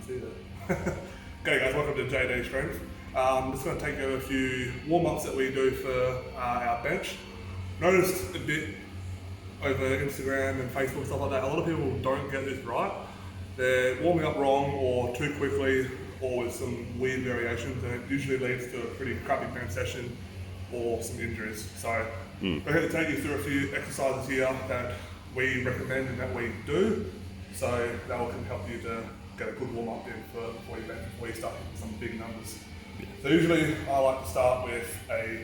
see that. Okay guys, welcome to JD Strength. I'm just going to take you over a few warm-ups that we do for our bench. Noticed a bit over Instagram and Facebook and stuff like that, a lot of people don't get this right. They're warming up wrong or too quickly or with some weird variations, and it usually leads to a pretty crappy bench session or some injuries. So we're going to take you through a few exercises here that we recommend and that we do, so that can help you to get a good warm up in before you start hitting some big numbers. So usually I like to start with a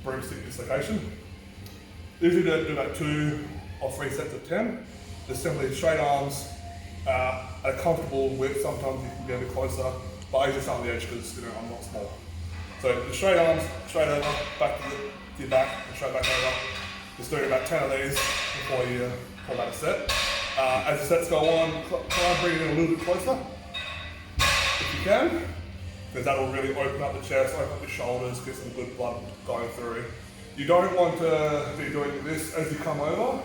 broomstick dislocation. Usually do about 2 or 3 sets of 10. Just simply straight arms at a comfortable width. Sometimes you can get a bit closer, but I usually start on the edge because I'm not small. So the straight arms, straight over, back to your back, and straight back over. Just doing about 10 of these before you pull back a set. As the sets go on, try and bring it in a little bit closer, if you can, because that will really open up the chest, open up the shoulders, get some good blood going through. You don't want to be doing this as you come over,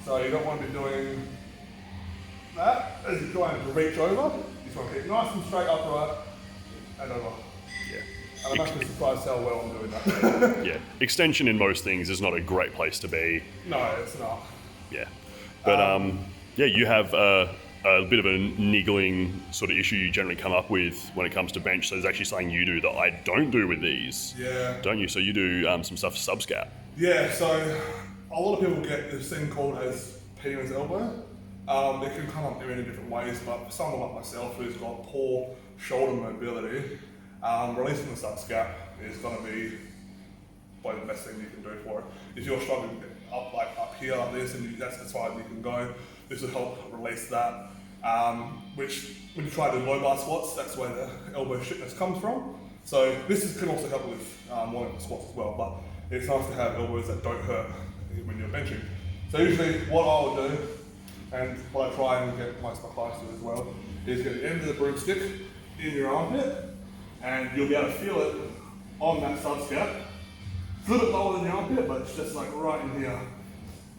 so you don't want to be doing that as you're trying to reach over. You just want to keep nice and straight, upright, and over. Yeah. And I'm actually surprised how well I'm doing that. Yeah. Extension in most things is not a great place to be. No, it's not. Yeah. But yeah, you have a bit of a niggling sort of issue you generally come up with when it comes to bench. So there's actually something you do that I don't do with these. Yeah. Don't you? So you do some stuff for subscap. Yeah, so a lot of people get this thing called as penis elbow. It can come up in many different ways, but for someone like myself who's got poor shoulder mobility, releasing the subscap is going to be probably the best thing you can do for it. If you're struggling up here like this, and that's as far as you can go, this will help release that. Which, when you try to do low bar squats, that's where the elbow shitness comes from. So this can also help with warming up squats as well, but it's nice to have elbows that don't hurt when you're benching. So usually what I'll do, and what I try and get most of my clients to do as well, is get the end of the broomstick in your armpit, and you'll be able to feel it on that subscap. It's a little bit lower than the armpit, but it's just like right in here.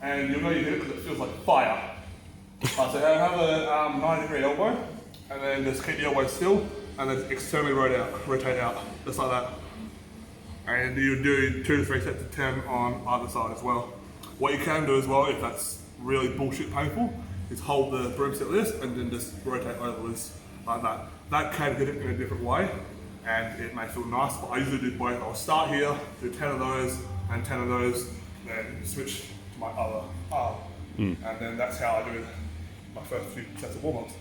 And you'll know you hit it because it feels like fire. So have a 90-degree elbow, and then just keep the elbow still, and then externally rotate out, just like that. And you do 2 to 3 sets of 10 on either side as well. What you can do as well, if that's really bullshit painful, is hold the broomstick like this, and then just rotate over this, like that. That can hit it in a different way, and it may feel nice, but I usually do both. I'll start here, do 10 of those, and 10 of those, then switch to my other arm. And then that's how I do my first few sets of warm-ups.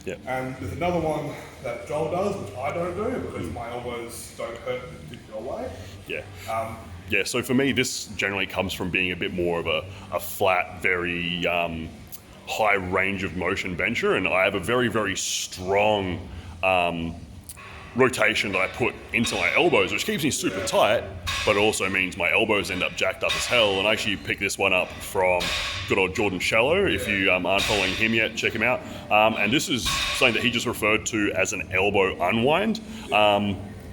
Yeah. And there's another one that Joel does, which I don't do, because my elbows don't hurt in a particular way. Yeah. Yeah, so for me, this generally comes from being a bit more of a flat, very high range of motion bencher, and I have a very, very strong rotation that I put into my elbows, which keeps me super tight, but it also means my elbows end up jacked up as hell. And I actually picked this one up from good old Jordan Shallow. If you aren't following him yet, check him out. And this is something that he just referred to as an elbow unwind.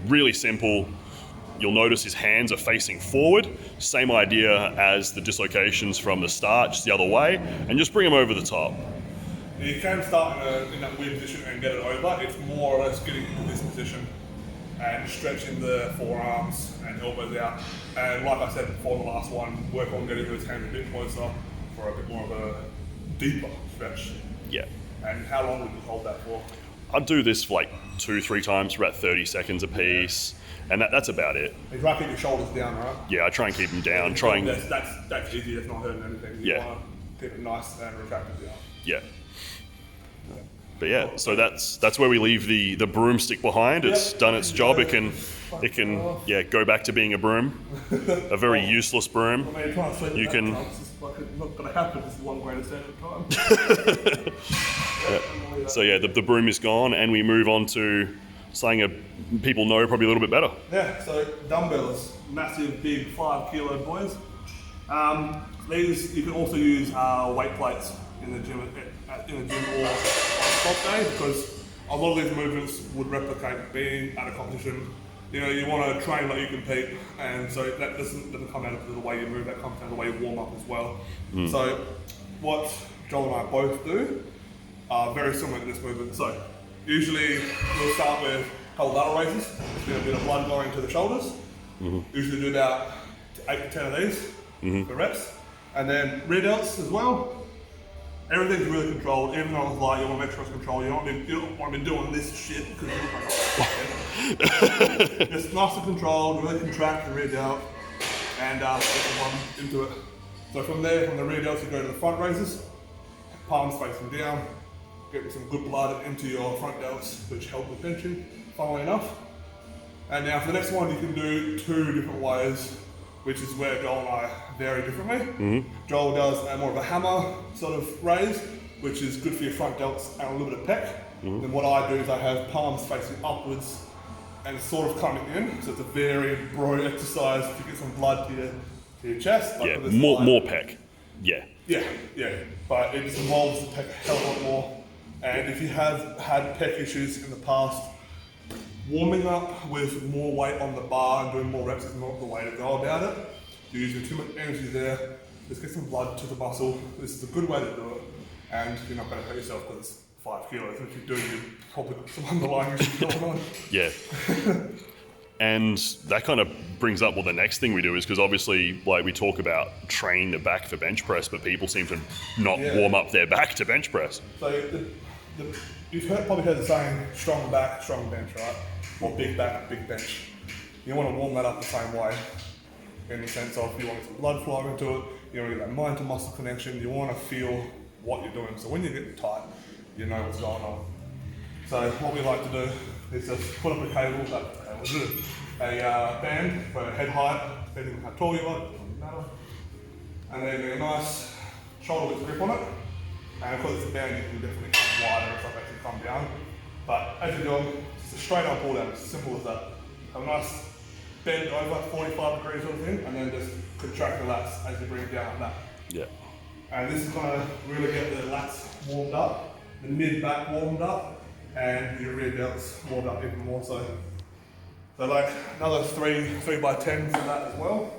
Really simple. You'll notice his hands are facing forward. Same idea as the dislocations from the start, just the other way, and just bring them over the top. You can start in that weird position and get it over. It's more or less getting into this position and stretching the forearms and elbows out. And like I said before, the last one, work on getting those hands a bit closer for a bit more of a deeper stretch. Yeah. And how long would you hold that for? I'd do this for like 2-3 times for about 30 seconds a piece. And that's about it. You try to keep your shoulders down, right? Yeah, I try and keep them down. That's easy, that's not hurting anything. You want to keep it nice and retracted down. Yeah. But yeah, so that's where we leave the broomstick behind. It's done its job. It can go back to being a broom, a very useless broom. I mean, trying to sleep you can. It's not going to happen. This is one great set at a time. So yeah, the broom is gone, and we move on to something people know probably a little bit better. Yeah. So dumbbells, massive, big 5 kilo boys. These you can also use weight plates in the gym or on stop day, because a lot of these movements would replicate being at a competition. You know, you want to train like you compete, and so that doesn't come out of the way you move, that comes out of the way you warm up as well. So what Joel and I both do are very similar to this movement. So Usually we'll start with a couple lateral raises, just get a bit of blood going to the shoulders. Usually do about 8 to 10 of these for reps. And then rear delts as well. Everything's really controlled, even though it's light, you want to make sure it's controlled. You don't want to be doing this shit because you look like a fucking. Just nice and controlled, really contract the rear delt, and get the one into it. So from there, from the rear delts, you go to the front raises, palms facing down, getting some good blood into your front delts, which help with benching, funnily enough. And now for the next one, you can do 2 different ways, which is where Joel and I vary differently. Joel does a more of a hammer sort of raise, which is good for your front delts and a little bit of pec. Then what I do is I have palms facing upwards and sort of coming in, so it's a very broad exercise to get some blood to your chest. Yeah, more pec. Yeah. Yeah, but it just involves the pec a hell of a lot more. And if you have had pec issues in the past, warming up with more weight on the bar and doing more reps is not the way to go about it. You're using too much energy there. Just get some blood to the muscle. This is a good way to do it. And you're not going to hurt yourself because it's 5 kilos. If you do, you've probably got some underlying issues going on. Yeah. And that kind of brings up the next thing we do is because obviously, like we talk about train the back for bench press, but people seem to not warm up their back to bench press. So you've probably heard the saying, strong back, strong bench, right? Or big back, big bench. You want to warm that up the same way, in the sense of you want some blood flowing into it, you want to get that mind to muscle connection, you want to feel what you're doing. So when you get tight, you know what's going on. So what we like to do is just put up a cable, a band for head height, depending on how tall you are, it doesn't matter. And then get a nice shoulder width grip on it. And because it's a band, you can definitely come wider if it actually come down. But as you're doing, it's a straight arm pull down, it's as simple as that. Have a nice bend over 45 degrees sort of thing, and then just contract the lats as you bring it down like that. Yeah. And this is going to really get the lats warmed up, the mid back warmed up, and your rear delts warmed up even more so. So like another 3 by 10 for that as well.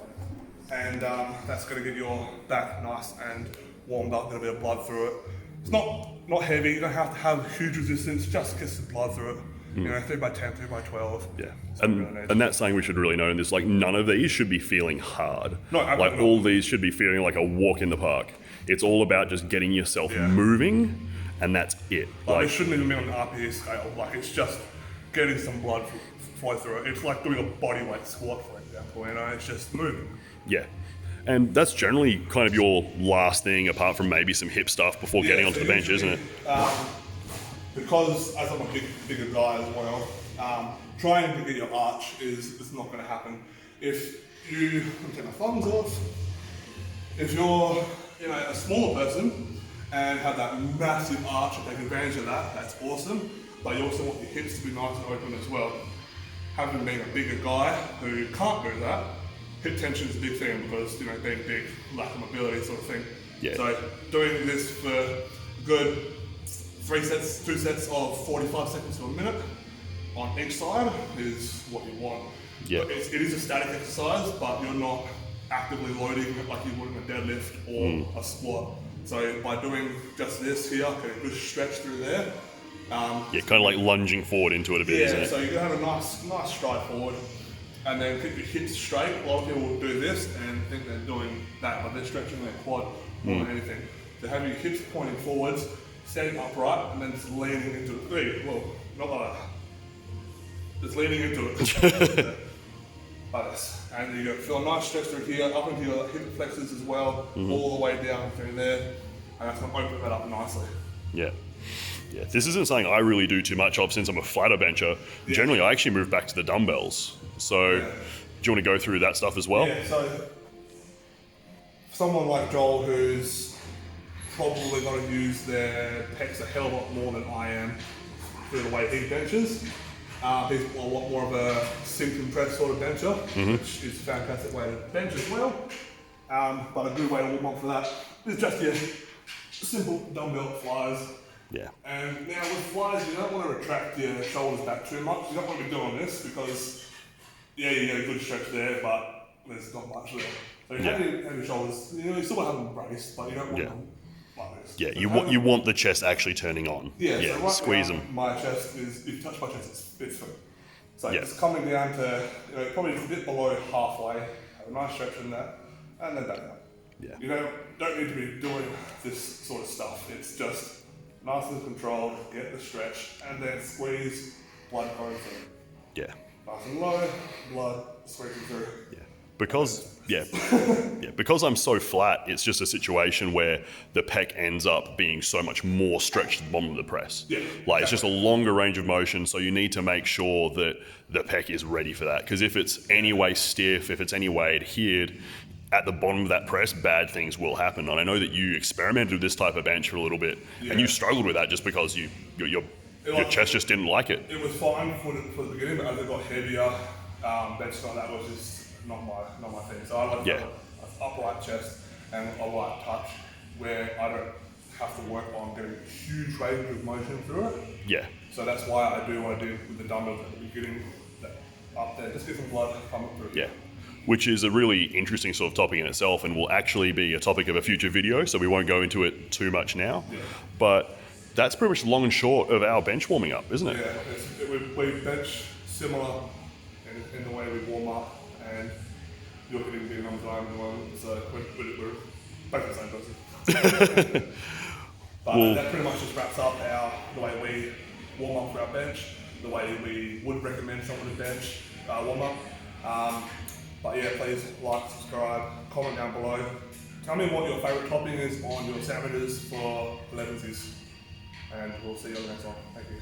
And that's going to get your back nice and warmed up, get a bit of blood through it. It's not heavy, you don't have to have huge resistance, just get some blood through it. You know, 3 by 10, 3 by 12. Yeah. And that's something we should really know in this. Like, none of these should be feeling hard. No, like, all these should be feeling like a walk in the park. It's all about just getting yourself moving, and that's it. Like, it shouldn't even be on the RPE scale. Like, it's just getting some blood flow through it. It's like doing a bodyweight squat, for example. You know, it's just moving. Yeah. And that's generally kind of your last thing, apart from maybe some hip stuff before getting onto the bench, isn't it? Because as I'm a bigger guy as well, trying to get your arch is not going to happen. If you, let me take my thumbs off. If you're a smaller person and have that massive arch and take advantage of that, that's awesome. But you also want your hips to be nice and open as well. Having been a bigger guy who can't do that, hip tension is a big thing because being big, lack of mobility sort of thing. Yeah. So doing this for good 2 sets of 45 seconds to a minute on each side is what you want. Yeah. It is a static exercise, but you're not actively loading it like you would in a deadlift or a squat. So by doing just this here, get a good stretch through there. Kind of like lunging forward into it a bit, isn't it? So you're gonna have a nice stride forward, and then keep your hips straight. A lot of people will do this and think they're doing that, but they're stretching their quad more than anything. So have your hips pointing forwards, standing upright, and then just leaning into it. Well, not like that. Just leaning into it. Like this. And you feel a nice stretch through here, up into your hip flexors as well, all the way down through there. And that's going to open that up nicely. Yeah. Yeah, this isn't something I really do too much of since I'm a flatter bencher. Yeah. Generally, I actually move back to the dumbbells. So, do you want to go through that stuff as well? Yeah, so someone like Joel who's probably going to use their pecs a hell of a lot more than I am through the way he benches. He's a lot more of a sink and press sort of bencher, which is a fantastic way to bench as well. But a good way to warm up for that is just your simple dumbbell flies. Yeah. And now with flies, you don't want to retract your shoulders back too much. You don't want to be doing this because, you get a good stretch there, but there's not much there. So you have your shoulders, you still want to have them braced, but you don't want them like this. Yeah, So you want the chest actually turning on. Yeah, so right squeeze now, them. my chest is, if you touch my chest, it's full. So Yeah. it's coming down to, probably a bit below halfway, have a nice stretch in that, and then back up. Yeah. You don't need to be doing this sort of stuff. It's just nice and controlled, get the stretch, and then squeeze, blood going through. Yeah. Nice and low, blood squeezing through. Yeah. Because I'm so flat, it's just a situation where the pec ends up being so much more stretched at the bottom of the press. Yeah, Like it's just a longer range of motion, so you need to make sure that the pec is ready for that. Because if it's any way stiff, if it's any way adhered, at the bottom of that press, bad things will happen. And I know that you experimented with this type of bench for a little bit, and you struggled with that just because your chest just didn't like it. It was fine for the beginning, but as it got heavier, bench like that was just not my thing. So I like an upright chest and a light touch where I don't have to work on getting a huge range of motion through it. Yeah. So that's why I do what I did with the dumbbells at the beginning, up there, just get some blood coming through. Yeah. Which is a really interesting sort of topic in itself and will actually be a topic of a future video, so we won't go into it too much now. Yeah. But that's pretty much long and short of our bench warming up, isn't it? Yeah, we bench similar in the way we warm up, and you're hitting the numbers I'm doing, so we're both the same person. But that pretty much just wraps up the way we warm up for our bench, the way we would recommend someone to bench warm up. But yeah, please like, subscribe, comment down below. Tell me what your favourite topping is on your sandwiches for 11s, and we'll see you on the next one. Thank you.